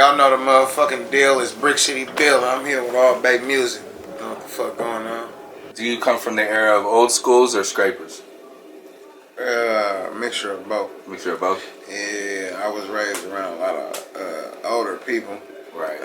Y'all know the motherfucking deal is BrickCityBill's. I'm here with ALLBAYMUSIC. You know what the fuck going on? Do you come from the era of old schools or scrapers? Mixture of both. Mixture of both? Yeah, I was raised around a lot of older people. Right.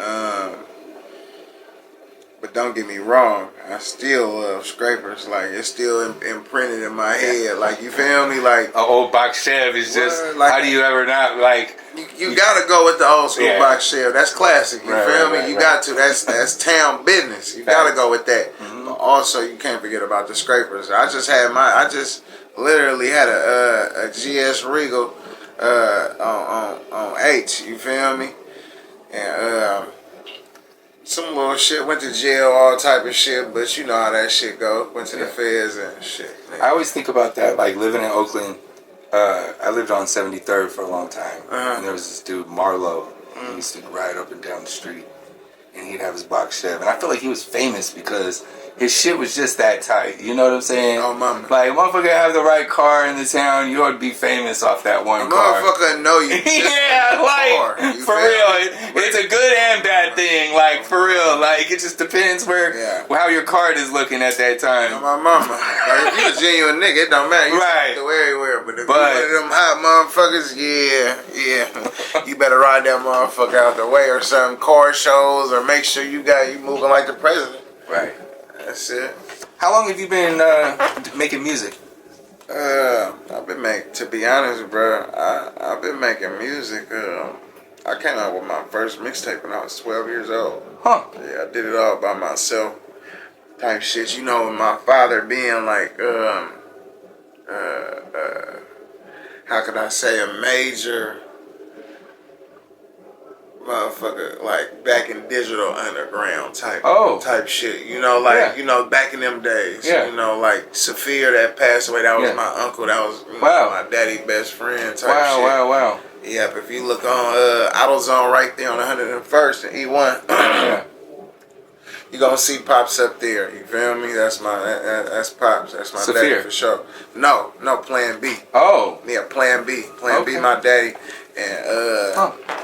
But don't get me wrong, I still love scrapers. Like, it's still imprinted in my head. Like, you feel me? Like, an old box Chev is just, like, how do you ever not, like... You gotta go with the old school box Chev. That's classic. You feel me? You got to. That's town business. You gotta go with that. But also, you can't forget about the scrapers. I just literally had a GS Regal on H. You feel me? And some little shit, went to jail, all type of shit, but you know how that shit go. Went to the feds and shit. I always think about that, like living in Oakland. I lived on 73rd for a long time, and there was this dude, Marlo. He used to ride up and down the street, and he'd have his box Chev. And I feel like he was famous because his shit was just that tight. You know what I'm saying? Oh, mama. Like, motherfucker have the right car in the town, you ought to be famous off that one car. Motherfucker know you. Yeah, like, for real. It's a good and bad thing. Like, for real. Like, it just depends how your card is looking at that time. My mama. Like, if you a genuine nigga, it don't matter. You can go everywhere. But if you one of them hot motherfuckers, yeah. You better ride that motherfucker out the way or some car shows or make sure you moving like the president. Right. That's it. How long have you been making music? To be honest, bro, I've been making music. I came out with my first mixtape when I was 12 years old. Huh. Yeah, I did it all by myself. Type shit. You know, my father being like, how could I say, a major motherfucker, like back in digital underground type shit. You know, like you know, back in them days. You know, like Saphir that passed away. That was my uncle. That was my daddy's best friend. Type shit. Wow. Yep. If you look on AutoZone right there on 101st and E1, you gonna see Pops up there. You feel me? That's that's Pops. That's my daddy for sure. No, Plan B. Oh. Yeah, Plan B. Plan B, my daddy. And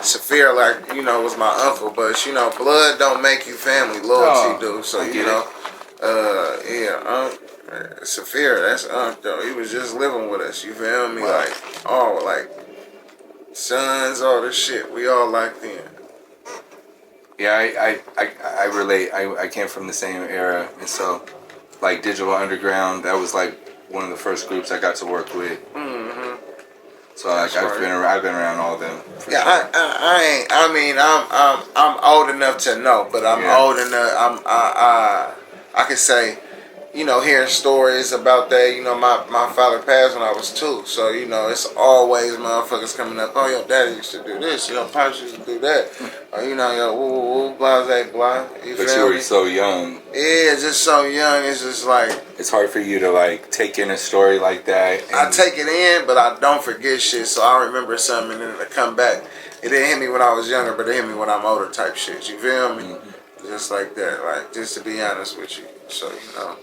Saphir, like, you know, was my uncle, but you know, blood don't make you family, loyalty do. So you know, Saphir, that's though. He was just living with us. You feel me? Like sons, all this shit. We all locked in. Yeah, I relate. I came from the same era, and so like Digital Underground, that was like one of the first groups I got to work with. So like I've been around all them. Yeah, sure. I'm old enough to know, but I'm old enough. I can say, you know, hearing stories about that. You know, my father passed when I was 2, so you know, it's always motherfuckers coming up. Oh, your daddy used to do this. Your pops used to do that. Or you know, yo, woo, blase, blah. But you were so young. Yeah, just so young. It's just like it's hard for you to like take in a story like that. I take it in, but I don't forget shit. So I remember something and then it come back. It didn't hit me when I was younger, but it hit me when I'm older. Type shit. You feel me? Just like that. Like, just to be honest with you. So you know.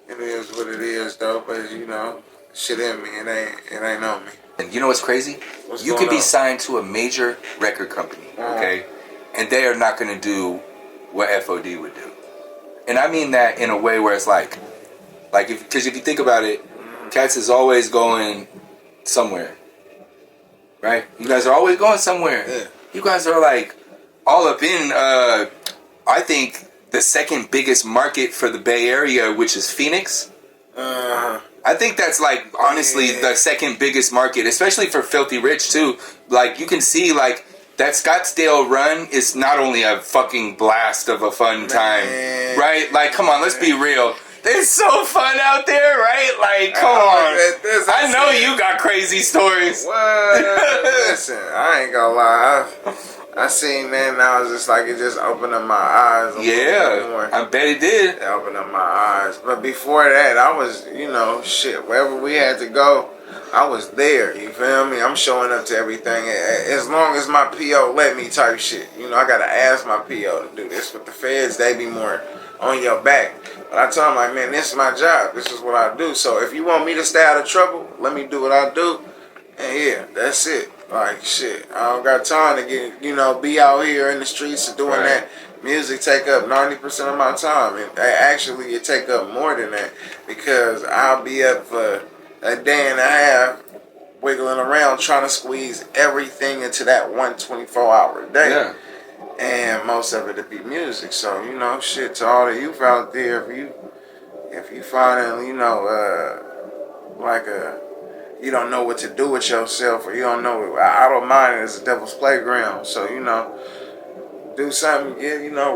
It is what it is, though. But you know, shit in me. It ain't on me. And you know what's crazy? You could be signed to a major record company, okay, and they are not going to do what FOD would do. And I mean that in a way where it's like because if you think about it, Cats is always going somewhere, right? You guys are always going somewhere. Yeah. You guys are like all up in. I think the second biggest market for the Bay Area, which is Phoenix. I think that's like honestly the second biggest market, especially for Filthy Rich too. Like you can see like that Scottsdale run is not only a fucking blast of a fun time, right? Like come on, let's be real. It's so fun out there, right? Like come on. I know you got crazy stories. What? Listen, I ain't gonna lie. I seen that and I was just like, it just opened up my eyes. I bet it did. It opened up my eyes. But before that, I was, you know, shit, wherever we had to go, I was there. You feel me? I'm showing up to everything. As long as my PO let me type shit. You know, I got to ask my PO to do this. With the feds, they be more on your back. But I tell them, like, man, this is my job. This is what I do. So if you want me to stay out of trouble, let me do what I do. And yeah, that's it. Like shit, I don't got time to get be out here in the streets and doing that. Music take up 90% of my time, and actually it take up more than that because I'll be up for a day and a half wiggling around trying to squeeze everything into that 124-hour day. Yeah. And most of it to be music. So shit to all the youth out there, if you finding like you don't know what to do with yourself, or you don't know, idle mind is the devil's playground. So do something,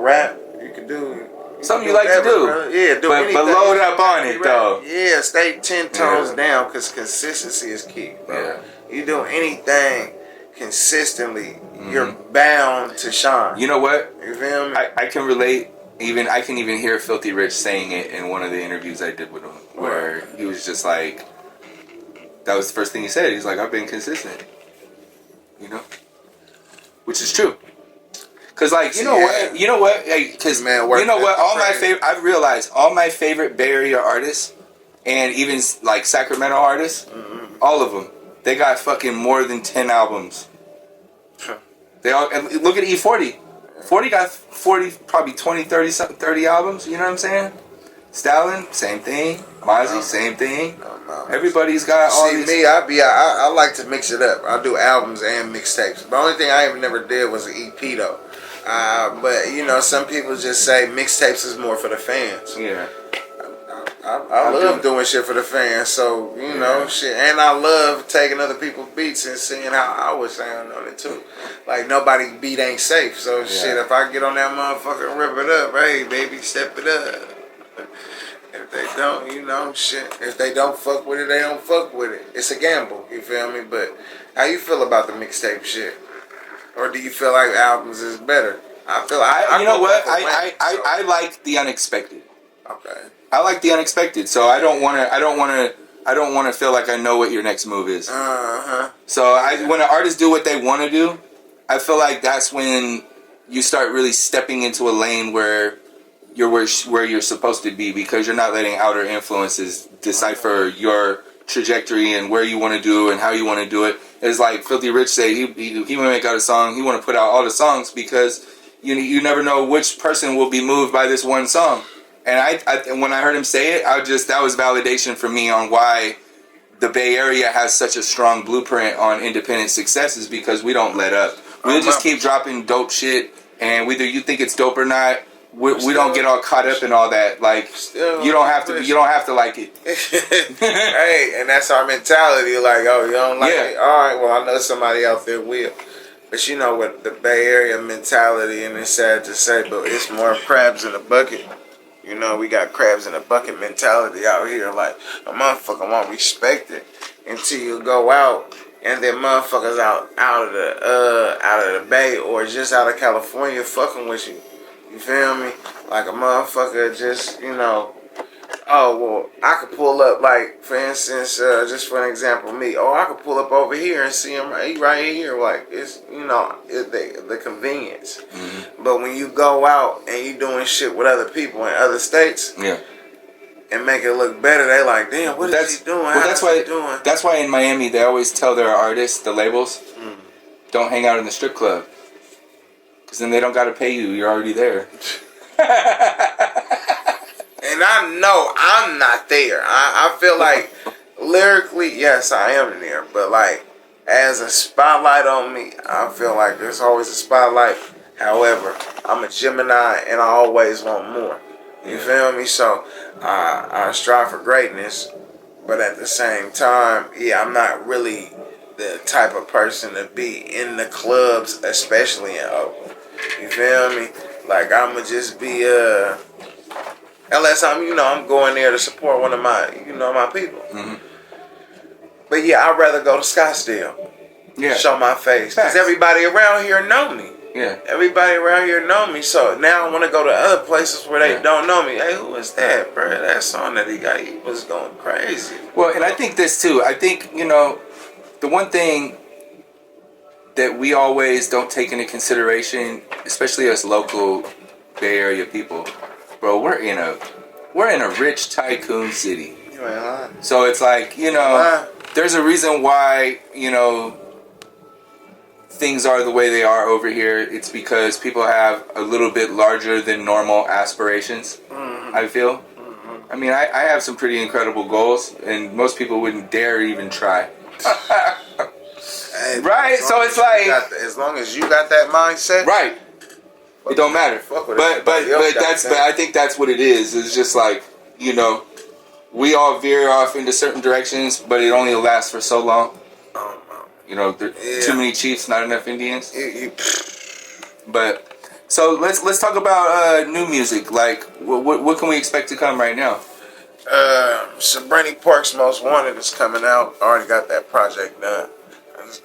rap. You can do something you like to do. Bro. Yeah, do anything. But load up on it though. Yeah, stay 10 toes down because consistency is key, bro. Yeah. You do anything consistently, you're bound to shine. You know what? You feel me? I can relate. I can even hear Filthy Rich saying it in one of the interviews I did with him, where he was just like, that was the first thing he said. He's like, I've been consistent. Which is true. Cause like you know what, cause all my favorite. I've realized all my favorite Bay Area artists, and even like Sacramento artists, all of them, they got fucking more than 10 albums. They all look at E40. 40 got 40, probably 20, 30 albums. You know what I'm saying? Stalin, same thing. Mozzie, same thing. Everybody's got all these. See, me, I like to mix it up. I do albums and mixtapes. The only thing I even never did was an EP though. But some people just say mixtapes is more for the fans. Yeah. I love doing shit for the fans, so shit, and I love taking other people's beats and seeing how I would sound on it too. Like nobody beat ain't safe, so shit. If I get on that motherfucker and rip it up, hey baby, step it up. If they don't, shit. If they don't fuck with it, they don't fuck with it. It's a gamble, you feel me? But how you feel about the mixtape shit? Or do you feel like albums is better? I feel like I like the unexpected. Okay. I like the unexpected, so I don't want to feel like I know what your next move is. So when an artist do what they want to do, I feel like that's when you start really stepping into a lane where you're where you're supposed to be, because you're not letting outer influences decipher your trajectory and where you want to do and how you want to do it. It's like Filthy Rich say, he want to make out a song, he want to put out all the songs because you never know which person will be moved by this one song. And I when I heard him say it, that was validation for me on why the Bay Area has such a strong blueprint on independent success, is because we don't let up. We just keep dropping dope shit, and whether you think it's dope or not, we don't get all caught up in all that. Like you don't have to like it. Hey, and that's our mentality. Like, oh, you don't like it? All right, well, I know somebody out there will. But with the Bay Area mentality, and it's sad to say, but it's more crabs in a bucket. We got crabs in a bucket mentality out here. Like, a motherfucker won't respect it until you go out, and then motherfuckers out of the Bay or just out of California fucking with you. You feel me? Like a motherfucker just, oh, well, I could pull up, like, for instance, just for an example, me. Oh, I could pull up over here and see him right here. Like, it's, the convenience. Mm-hmm. But when you go out and you doing shit with other people in other states, and make it look better, they like, damn, what is he doing? Well, that's why in Miami they always tell their artists, the labels, don't hang out in the strip club. Because then they don't got to pay you. You're already there. And I know I'm not there. I feel like lyrically, yes, I am there. But like, as a spotlight on me, I feel like there's always a spotlight. However, I'm a Gemini and I always want more. You feel me? So I strive for greatness. But at the same time, I'm not really the type of person to be in the clubs, especially in Oakland. You feel me? Like, I'ma just be unless I'm going there to support one of my my people. Mm-hmm. But I'd rather go to Scottsdale. Yeah. Show my face. Because everybody around here know me. Yeah. Everybody around here know me. So now I want to go to other places where they don't know me. Hey, who is that, bro? That song that he got, he was going crazy. Well, and I think this too. I think, the one thing that we always don't take into consideration, especially as local Bay Area people, bro, we're in a rich tycoon city. You ain't lying. So it's like, there's a reason why, things are the way they are over here, it's because people have a little bit larger than normal aspirations. I feel. I mean, I have some pretty incredible goals, and most people wouldn't dare even try. Hey, right? So it's like, as long as you got that mindset, right? It don't matter. But I think that's what it is. It's just like, you know, we all veer off into certain directions, but it only lasts for so long. You know, too many Chiefs, not enough Indians. But so let's talk about new music. Like, what can we expect to come right now? Sabrina Parks' Most Wanted is coming out. I already got that project done.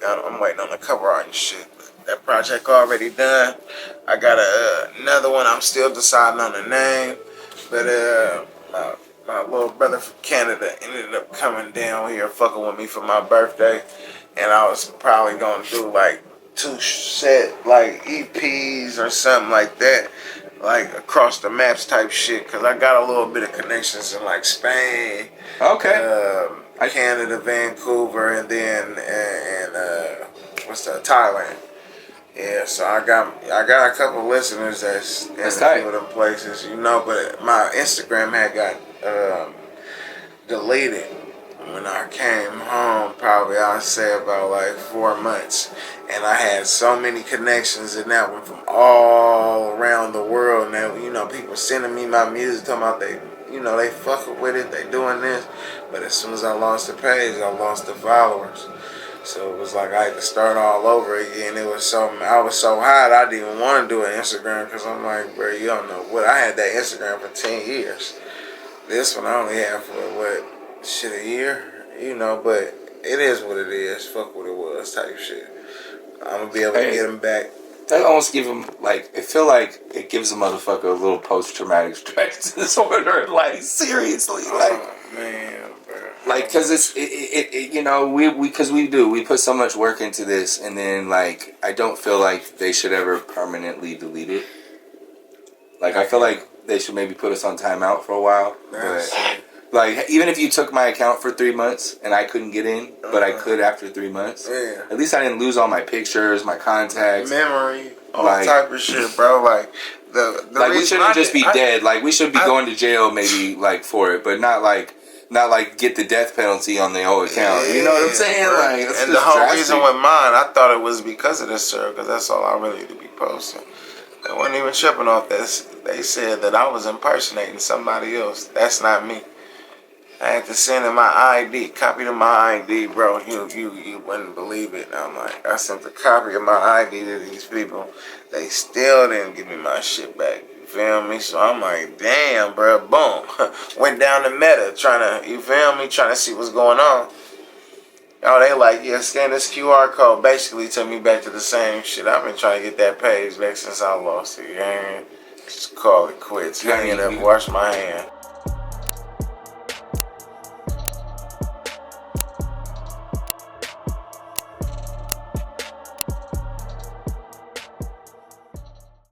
I'm waiting on the cover art and shit. That project already done. I got another one. I'm still deciding on the name, but my little brother from Canada ended up coming down here fucking with me for my birthday, and I was probably gonna do like 2 set like EPs or something like that, like across the maps type shit. Cause I got a little bit of connections in like Spain, Canada, Vancouver, and then Thailand. Yeah, so I got a couple listeners that's in a few of them places, you know. But my Instagram had got deleted when I came home. Probably I'd say about like 4 months, and I had so many connections in that one from all around the world. Now, you know, people sending me my music, talking about they fucking with it, they doing this. But as soon as I lost the page, I lost the followers. So it was like I had to start all over again. I was so hot, I didn't even want to do an Instagram because I'm like, bro, you don't know what. I had that Instagram for 10 years. This one I only have for, a year? You know, but it is what it is. Fuck what it was type shit. I'm going to be able to get them back. That almost give them, like, I feel like it gives a motherfucker a little post-traumatic stress disorder. Like, seriously. Like, oh, man, bro. Like, because you know, we put so much work into this, and then, like, I don't feel like they should ever permanently delete it. Like, I feel like they should maybe put us on timeout for a while. But, like, even if you took my account for 3 months and I couldn't get in, but I could after 3 months, at least I didn't lose all my pictures, my contacts. Memory, all type of shit, bro. Like, like, we shouldn't just be dead. Like, we should be going to jail maybe, like, for it, but not like get the death penalty on the whole account. You know what I'm saying? Like, and the whole reason with mine, I thought it was because of this, sir, because that's all I really to be posting. I wasn't even tripping off this. They said that I was impersonating somebody else. That's not me. I had to send in my ID, copy of my ID, bro. You wouldn't believe it. I'm like, I sent a copy of my ID to these people. They still didn't give me my shit back. You feel me? So I'm like, damn, bro. Boom. Went down to Meta trying to see what's going on. Oh, they like, yeah, scan this QR code. Basically took me back to the same shit. I've been trying to get that page back since I lost it. You know what I mean? Just call it quits. Hang it up, wash my hand.